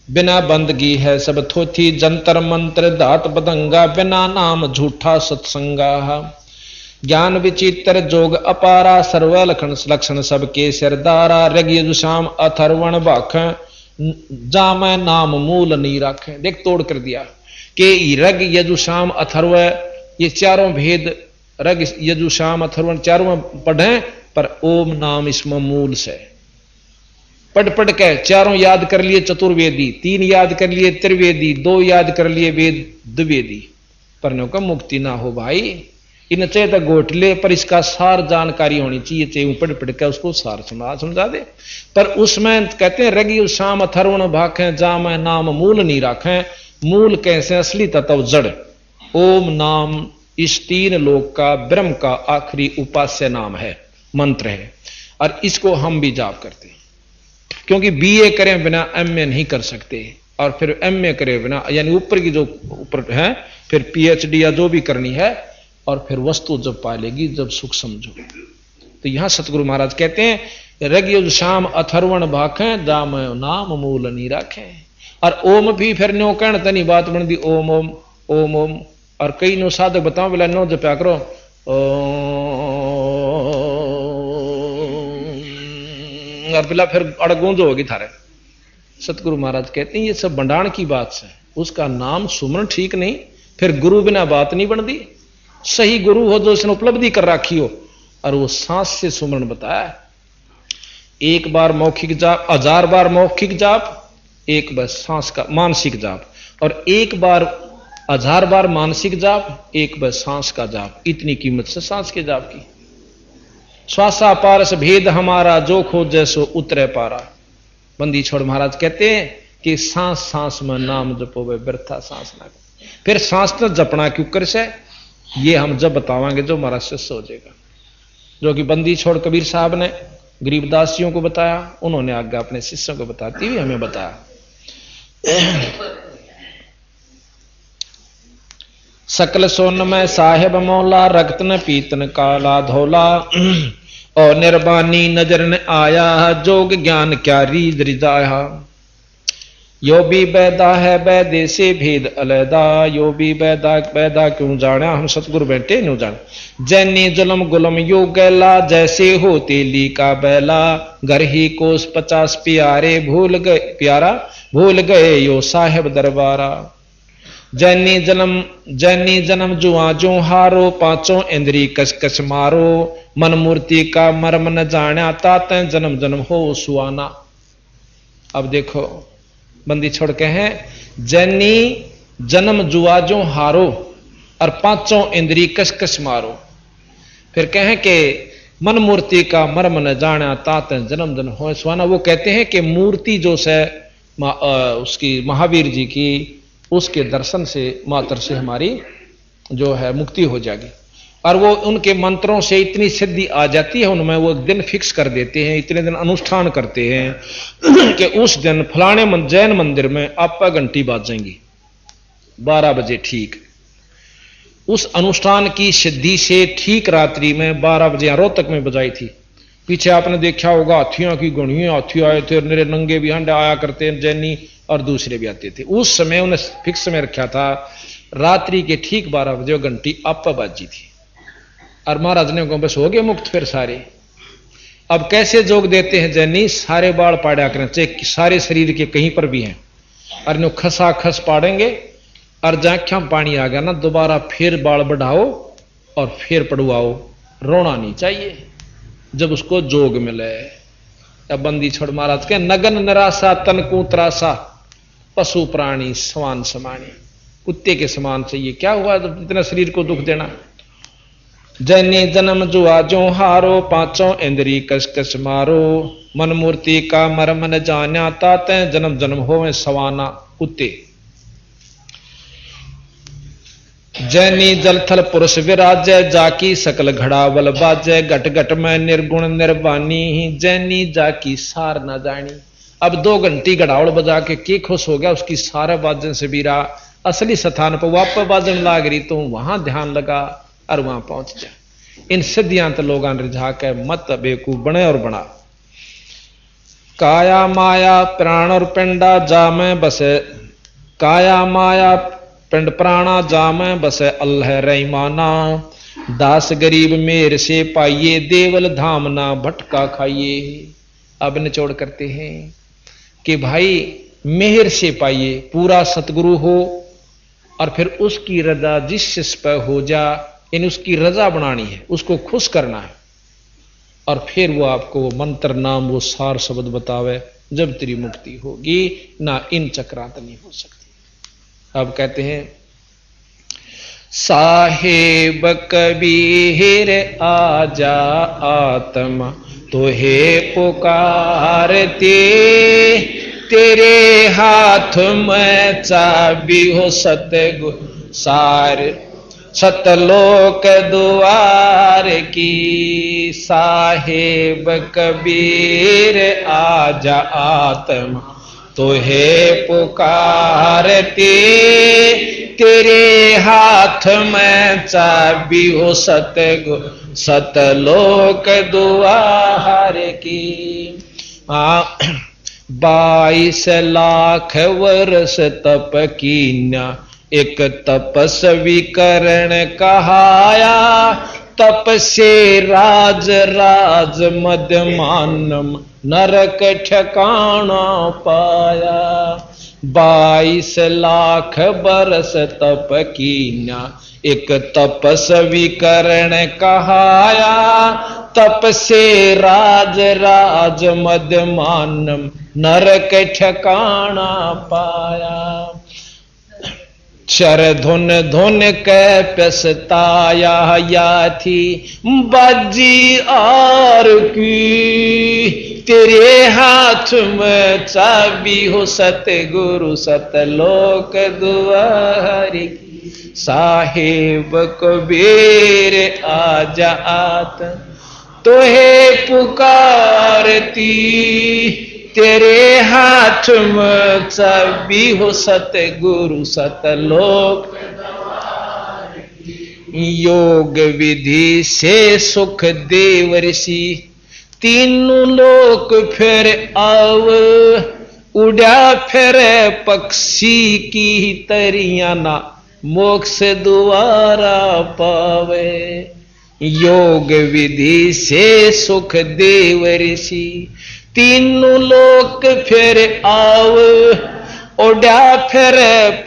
बिना बंदगी है सब थोथी, जंतर मंत्र धात बदंगा, बिना नाम झूठा सत्संगा। ज्ञान विचित्र जोग अपारा, सर्व लक्षण सबके सिरदारा, रग यजुषाम अथर्वण भाख, जाम नाम मूल नहीं राखे। देख तोड़ कर दिया कि रग यजुषाम अथर्व ये चारों भेद, रग यजुषाम अथर्वण चारों पढ़े, पर ओम नाम इसमें मूल से पढ़ के चारों याद कर लिए चतुर्वेदी, 3 याद कर लिए त्रिवेदी, 2 याद कर लिए वेद द्विवेदी, पर नो का मुक्ति ना हो भाई। इन चाहे तो गोटले, पर इसका सार जानकारी होनी चाहिए, चाहे पढ़ के उसको सार समझा दे। पर उसमें कहते हैं रगी शाम अथर्वण भाखें, जाम नाम मूल नहीं राखें। मूल कैसे? असली तत्व जड़। ओम नाम इस 3 लोक का ब्रह्म का आखिरी उपास्य नाम है, मंत्र है, और इसको हम भी जाप करते हैं, क्योंकि बीए करें बिना एमए नहीं कर सकते, और फिर एमए करे बिना, यानी ऊपर की जो ऊपर है, फिर पीएचडी या जो भी करनी है, और फिर वस्तु जब पालेगी जब सुख समझो। तो यहां सतगुरु महाराज कहते हैं रग शाम अथर्वण भाखें, जाम नाम मूल नहीं राखें। और ओम भी फिर नो कहने तनी बात बन दी, ओम ओम ओम ओम। और कई नो साधक बताओ बोला नो जप्या करो, और बिला फिर अड़गूंज होगी थारे। सतगुरु महाराज कहते हैं ये सब बंडाण की बात है, उसका नाम सुमरण ठीक नहीं, फिर गुरु बिना बात नहीं बनती। सही गुरु हो जो उसने उपलब्धि कर रखी हो, और वो सांस से सुमरण बताया। 1 बार मौखिक जाप, 1000 बार मौखिक जाप, 1 बार सांस का मानसिक जाप, और 1 बार 1000 बार मानसिक जाप, 1 बार सांस का जाप। इतनी कीमत से सांस के जाप की। श्वासा पारस भेद हमारा, जो खोजे सो उतरे पारा। बंदी छोड़ महाराज कहते हैं कि सांस सांस में नाम जपो वे व्यर्था सांस ना। फिर सांस तो जपना क्यों कर से, ये हम जब बतावांगे जो हमारा शिष्य हो जाएगा। जो कि बंदी छोड़ कबीर साहब ने गरीबदासियों को बताया, उन्होंने आगे अपने शिष्यों को बताती हुई हमें बताया। सकल सोन में साहेब मौला, रक्त न पीतन काला धोला, और निर्बानी नजर न आया, जोग ज्ञान क्या रीद रिजाया। यो भी बैदा है बैदे से भेद अलैदा, यो भी बैदा बैदा क्यों जाना, हम सतगुरु बैठे नो जान। जैनी जुलम गुलम यो गैला, जैसे हो तेली का बैला, घर ही कोस 50 प्यारे, भूल गए प्यारा भूल गए यो साहेब दरबारा। जैनी जन्म जुआ जो हारो, 5 इंद्री कस कस मारो, मन मूर्ति का मर्म न जाना, ताते जन्म जन्म हो सुआना। अब देखो बंदी छोड़ के हैं, जैनी जन्म जुआ जो हारो, और 5 इंद्री कस कस मारो। फिर कहें कि मन मूर्ति का मर्म न जाना, ताते जन्म जन्म हो सुआना। वो कहते हैं कि मूर्ति जो से उसकी महावीर जी की, उसके दर्शन से मात्र से हमारी जो है मुक्ति हो जाएगी। और वो उनके मंत्रों से इतनी सिद्धि आ जाती है उनमें, वो दिन फिक्स कर देते हैं, इतने दिन अनुष्ठान करते हैं कि उस दिन फलाने जैन मंदिर में आपका घंटी बाजेंगी 12 बजे ठीक। उस अनुष्ठान की सिद्धि से ठीक रात्रि में 12 बजे रोहतक में बजाई थी। पीछे आपने देखा होगा हाथियों की गणियों, हाथी आए थे, निरे नंगे भी हंडे आया करते हैं जैनी, और दूसरे भी आते थे। उस समय उन्हें फिक्स में रखा था, रात्रि के ठीक 12 बजे घंटी आपा बाजी थी। और महाराज ने कहा बस हो गए मुक्त फिर सारे। अब कैसे जोग देते हैं जैनी, सारे बाल पाड़ा करें, चाहे सारे शरीर के कहीं पर भी हैं, और नो खसा खस पाड़ेंगे, और जाख्या पानी आ गया ना, दोबारा फिर बाल बढ़ाओ और फिर पड़वाओ। रोना नहीं चाहिए जब उसको जोग मिले। अब बंदी छोड़ महाराज के नगन निराशा तन को त्रासा, पशु प्राणी समान समानी, कुत्ते के समान चाहिए। क्या हुआ जब इतना शरीर को दुख देना। जैनी जन्म जुआ जो हारो, 5 इंद्री कस कस मारो, मन मूर्ति का मर्म न जाना, ताते जन्म जन्म होवे सवाना कुत्ते। जैनी जलथल पुरुष विराजय, जाकी सकल घड़ावल बाजय, घट घट में निर्गुण निर्वाणी, जैनी जाकी सार न जानी। अब 2 घंटी घड़ावल बजा के खुश हो गया, उसकी सारे बाजन से बीरा असली स्थान पर वापस बाजन लाग रही, तो वहां ध्यान लगा और वहां पहुंच जा। इन सिद्धियां तो लोग रिझा के मत बेकूफ बने और बना। काया माया प्राण और पिंडा जा में बसे, काया माया पिंड प्राणा जा में बसे अल्लाह रहीमाना। दास गरीब मेर से पाइए देवल धाम ना भटका खाइए। अब निचोड़ करते हैं कि भाई मेहर से पाइए, पूरा सतगुरु हो और फिर उसकी रजा जिस शिष्य पर हो जा, इन उसकी रजा बनानी है, उसको खुश करना है और फिर वो आपको वो मंत्र नाम वो सार शब्द बतावे, जब तेरी मुक्ति होगी ना इन चक्रांत नहीं हो सकती। अब कहते हैं साहेब कबीर आजा आत्मा तोहे पुकारते, तेरे हाथ में चाबी हो सतगुरु सार सतलोक द्वार की। साहेब कबीर आजा आत्मा तोहे पुकारते, तेरे हाथ में चाबी हो सतगुरु सतलोक द्वार की। 22 लाख वर्ष तप कीन्या, एक तपस्वी करण कहाया, तप से राज राज मध्यमानम नरक ठिकाना पाया। 22 लाख बरस तप कीन्या, एक तपस्वी करण कहाया, तप से राज राज मध्यमानम नरक ठिकाना पाया। चर धुन धुन के पछताया या थी बाजी आर की, तेरे हाथ में चाबी हो सतगुरु सतलोक द्वार की। साहेब कबीर आजा आत्मा तोहे पुकारती, तेरे हाथ में चाबी हो सतगुरु सतलोक। योग विधि से सुख देव ऋषि, तीनों लोक फिर आव, उड़ा फिर पक्षी की तरिया ना मोक्ष द्वारा पावे। योग विधि से सुख देव ऋषि, तीनों लोक फिर आव, उड़ा फिर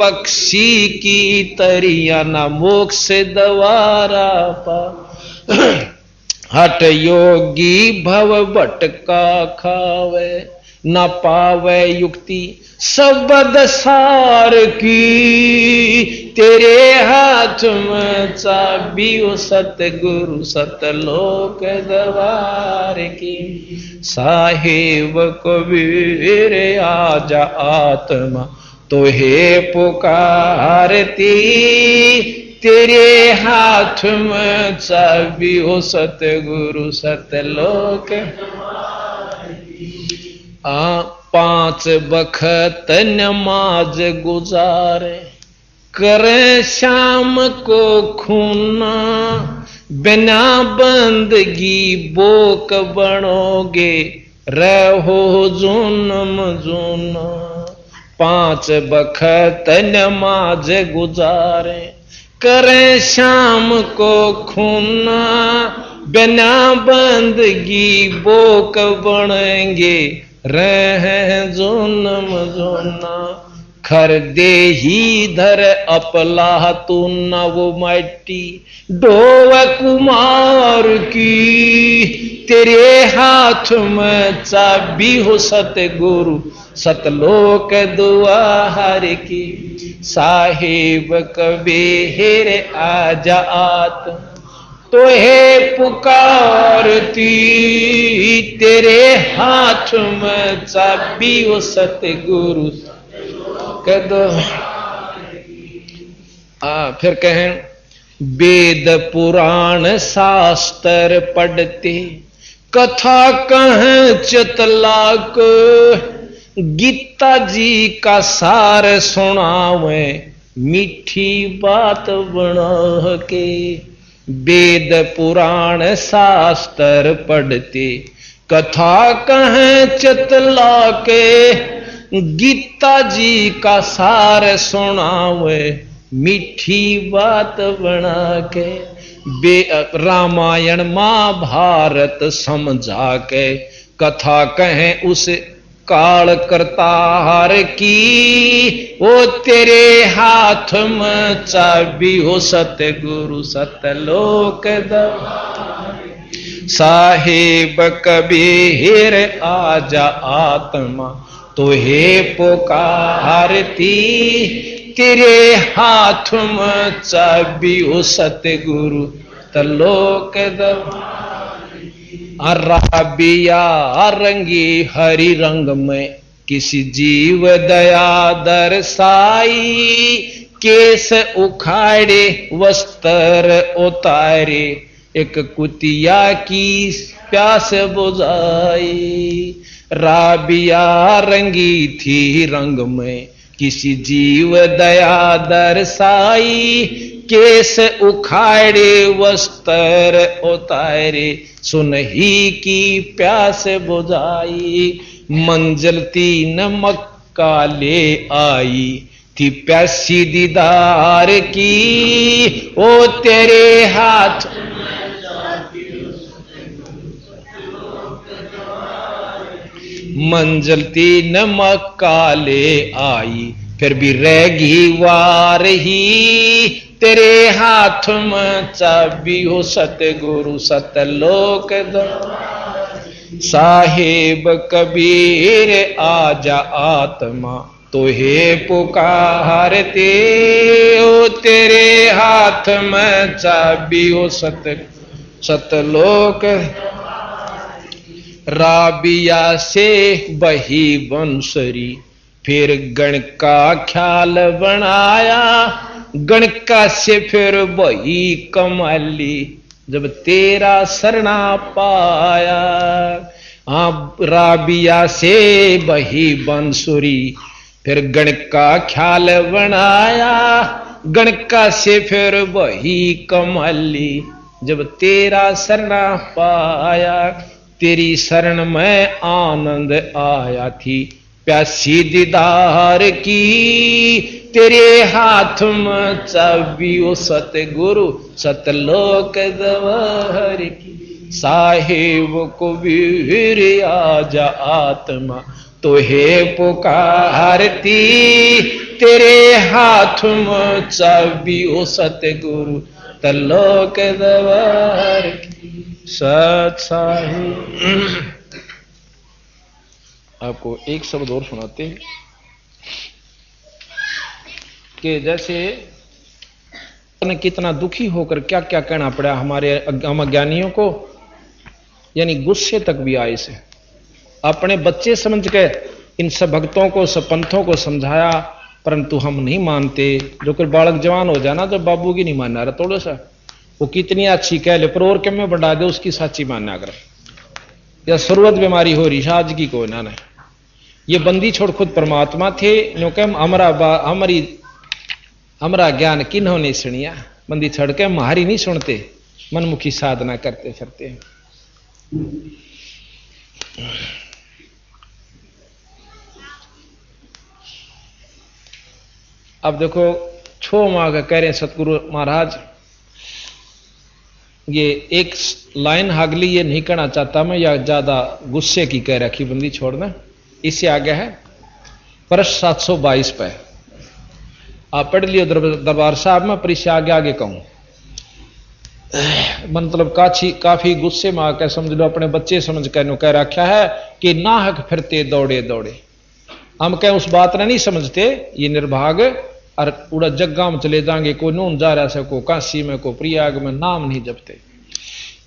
पक्षी की तरिया ना मोक्ष द्वारा पा। हट योगी भव भटका खावे, न पावे युक्ति सबद सार की, तेरे हाथ में चाबी हो सतगुरु सतलोक द्वार की। साहेब कबीर आजा आत्मा तोहे पुकारती, तेरे हाथ में चाबी हो सतगुरु सतलोक। 5 बखत नमाज गुजारे, करे शाम को खूना, बिना बंदगी बोक बनोगे रहो जुनम जुना। 5 बखत नमाज गुजारे, करे शाम को खूना, बिना बंदगी बोक बनेंगे रह जुनम जुना। खर दे ही धर अपला तू न वो माटी डोव कुमार की, तेरे हाथ में चाबी हो सतगुरु सतलोक द्वार की। साहेब कबीर आजा आत्मा तोहे पुकारती, तेरे हाथ में चाबी हो सतगुरु कदो। फिर कहें वेद पुराण शास्त्र पढ़ते, कथा कहें चितलाक, गीता जी का सार सुनावे मीठी बात बना के। वेद पुराण शास्त्र पढ़ते, कथा कहें चितला के, गीता जी का सार सुनावे मीठी बात बना के, रामायण महाभारत समझा के, कथा कहें उस काल करतार की, वो तेरे हाथ में चाबी हो सतगुरु सतलोक साहेब कबीर आजा आत्मा तुहे पुकारती, तेरे हाथ में चाबी हो सतगुरु तलोक अराबिया रंगी हरि रंग में किसी जीव दया दर्शाई, केस उखाड़े वस्त्र उतारे एक कुतिया की प्यास बुझाई। राबिया रंगी थी रंग में किसी जीव दया दर्शाई, केस उखाड़े वस्त्र उतारे सुनही की प्यास बुझाई। मंजिल तीन मक्का ले आई थी प्यासी दीदार की, ओ तेरे हाथ मंजिल तीन मक्का ले आई, फिर भी रहेगी वार ही, तेरे हाथ में चाबी हो सतगुरु सतलोक साहेब कबीर आजा आत्मा तुहे पुकारते, ओ तेरे हाथ में चाबी हो सतलोक। राबिया से बही बंसरी फिर गण का ख्याल बनाया, गणका से फिर वही कमाली जब तेरा सरना पाया। राबिया से बही बंसुरी फिर गण का ख्याल बनाया, गणका से फिर वही कमाली जब तेरा सरना पाया। तेरी शरण में आनंद आया थी प्यासी दीदार की, तेरे हाथ में चाबी ओ सतगुरु सतलोक दवार की। साहेब कबीर आजा आत्मा तुहे पुकारती, तेरे हाथ में चाबी ओ सतगुरु तलोक दवार की। सत साहिब। आपको एक शब्द और सुनाते हैं कि जैसे कितना दुखी होकर क्या क्या कहना पड़ा हमारे हम अज्ञानियों को, यानी गुस्से तक भी आए से अपने बच्चे समझ के इन सब भक्तों को सब पंथों को समझाया, परंतु हम नहीं मानते। जो कोई बालक जवान हो जाना तो बाबू की नहीं मानना रहा, थोड़ा सा वो कितनी अच्छी कह ले पर और के में बढ़ा दे उसकी साची मानना कर। या सुरवत बीमारी हो रही आज की को ना ये बंदी छोड़ खुद परमात्मा थे, हमारा ज्ञान किन्होंने सुनिया। बंदी छड़ के मारी नहीं सुनते, मनमुखी साधना करते फिरते। अब देखो छो माह का कह रहे हैं सतगुरु महाराज, ये एक लाइन हागली ये नहीं कहना चाहता मैं, या ज्यादा गुस्से की कह रखी बंदी छोड़ना। इससे आगे है पृष्ठ 722 पे आप पढ़ लियो दरबार साहब में, पर इससे आगे आगे कहूं मतलब काफी गुस्से में आकर समझ लो अपने बच्चे समझ कर कह रखा है कि नाहक फिरते दौड़े दौड़े। हम कह उस बात ने नहीं समझते, ये निर्भाग और पूरा जग्गा में चले जाएंगे, कोई नून जा रहा है, को काशी में, को प्रयाग में, नाम नहीं जपते।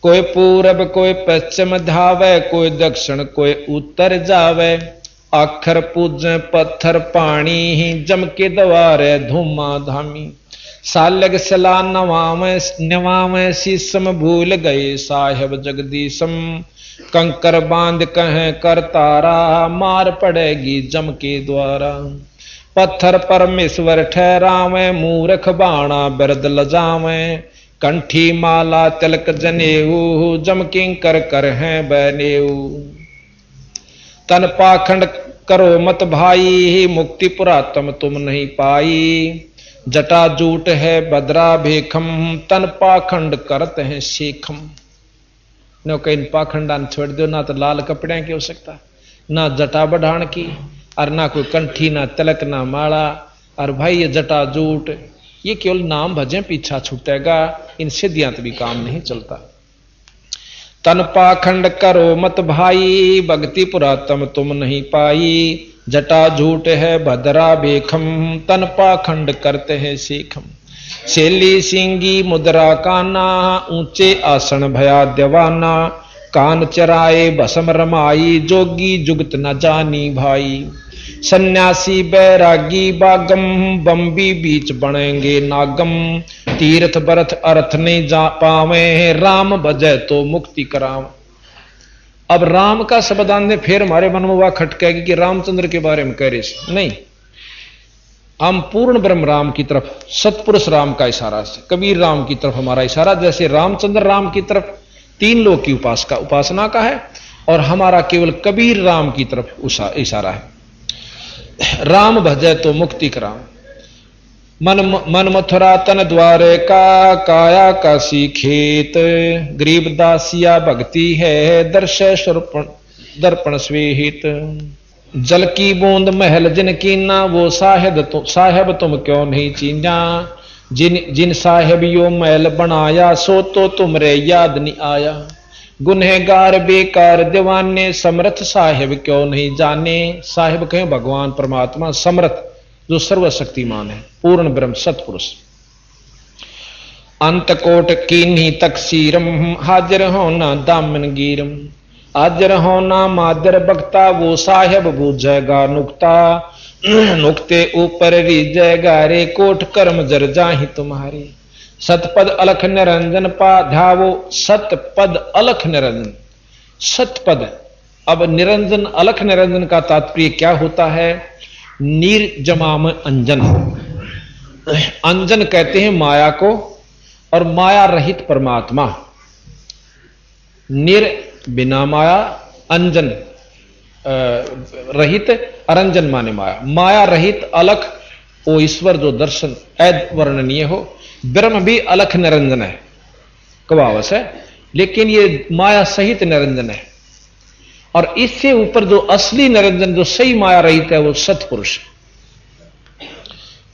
कोई पूरब कोई पश्चिम धावे, कोई दक्षिण कोई उत्तर जावे, आखर पूजे पत्थर पानी ही जम के दवारे धूमा धामी। सालग सला नवावे शीसम भूल गए साहेब जगदीशम, कंकर बांध कहें कर तारा मार पड़ेगी जम के द्वारा। पत्थर परमेश्वर ठहरावे मूर्ख बाणा बिरद लजावे, कंठी माला तिलक जनेऊ, जम किंकर कर हैं बनेऊ। तन पाखंड करो मत भाई, मुक्ति पुरातम तुम नहीं पाई। जटा जूट है बदरा भेखम, तन पाखंड करत हैं शेखम। नो कहीं पाखंडान छोड़ दो, ना तो लाल कपड़े की हो सकता, ना जटा बढ़ान की, और ना कोई कंठी, ना तिलक, ना माला। और भाई ये जटा जूट ये केवल नाम भजे पीछा छूटेगा, इन सिद्धियां भी काम नहीं चलता। तन पाखंड करो मत भाई, भक्ति पुरातम तुम नहीं पाई। जटा झूठ है भद्रा बेखम, तन पाखंड करते हैं सीखम। शैली सिंगी मुद्रा काना, ऊंचे आसन भया दीवाना। कान चराए भसम रमाई, जोगी जुगत न जानी भाई। सन्यासी बैरागी बागम, बम्बी बीच बनेंगे नागम। तीर्थ बरथ अर्थ नहीं जा पावे, राम भजय तो मुक्ति कराव। अब राम का शब्द आने फिर हमारे मन में वह खटकेगी कि रामचंद्र के बारे में कह रहे नहीं, हम पूर्ण ब्रह्म राम की तरफ, सतपुरुष राम का इशारा से, कबीर राम की तरफ हमारा इशारा। जैसे रामचंद्र राम की तरफ तीन लोग की उपासना का है, और हमारा केवल कबीर राम की तरफ इशारा है। राम भजय तो मुक्ति कराम। मन मथुरा तन द्वारे का, काया काशी खेत। गरीब दासिया भक्ति है, दर्श दर्पण स्वेहित। जल की बूंद महल जिन कीना, वो साहेब तुम क्यों नहीं चीना। जिन साहेब यो महल बनाया, सो तो तुमरे याद नहीं आया। गुनहगार बेकार दीवाने, समर्थ साहेब क्यों नहीं जाने। साहेब कहें भगवान परमात्मा, समर्थ जो सर्वशक्तिमान है, पूर्ण ब्रह्म सतपुरुष। अंत कोट कीन्ही तकसीरम, हाजिर होना दामन गिरम। हाजिर होना मादर बख्ता, वो साहेब बूझेगा नुक्ता। नुक्ते ऊपर रिजेगा रे, कोट कर्म जर जाहि तुम्हारे। सतपद अलख निरंजन पा ध्यावो, सतपद अलख निरंजन। सतपद, अब निरंजन अलख निरंजन का तात्पर्य क्या होता है। निर्जमाम अंजन, अंजन कहते हैं माया को, और माया रहित परमात्मा। निर बिना माया, अंजन रहित, अरंजन माने माया। माया रहित अलख वो ईश्वर जो दर्शन ऐद वर्णनीय हो। ब्रह्म भी अलख निरंजन है, कवावस है, लेकिन ये माया सहित निरंजन है। और इससे ऊपर जो असली निरंजन, जो सही माया रहित है, वो सतपुरुष।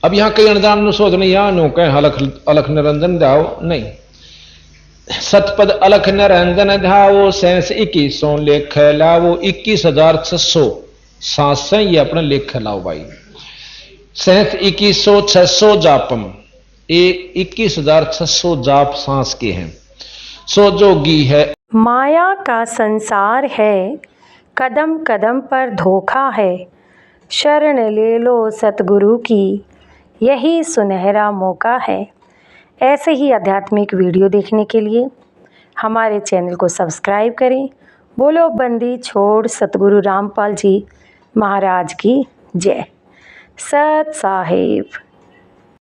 अब यहां कई अनजान सोच नहीं, यहां नो कहें अलख निरंजन जाओ, नहीं। सतपद अलख निरंजन ध्यावो, सेंस 2100 लेख लाओ। 21,600 सांस से ये अपना लेख लाओ भाई। सेंस 2100 जापम, 21,600 जाप सांस के हैं। सो जोगी है। माया का संसार है, कदम कदम पर धोखा है। शरण ले लो सतगुरु की, यही सुनहरा मौका है। ऐसे ही आध्यात्मिक वीडियो देखने के लिए हमारे चैनल को सब्सक्राइब करें। बोलो बंदी छोड़ सतगुरु रामपाल जी महाराज की जय। सत साहिब।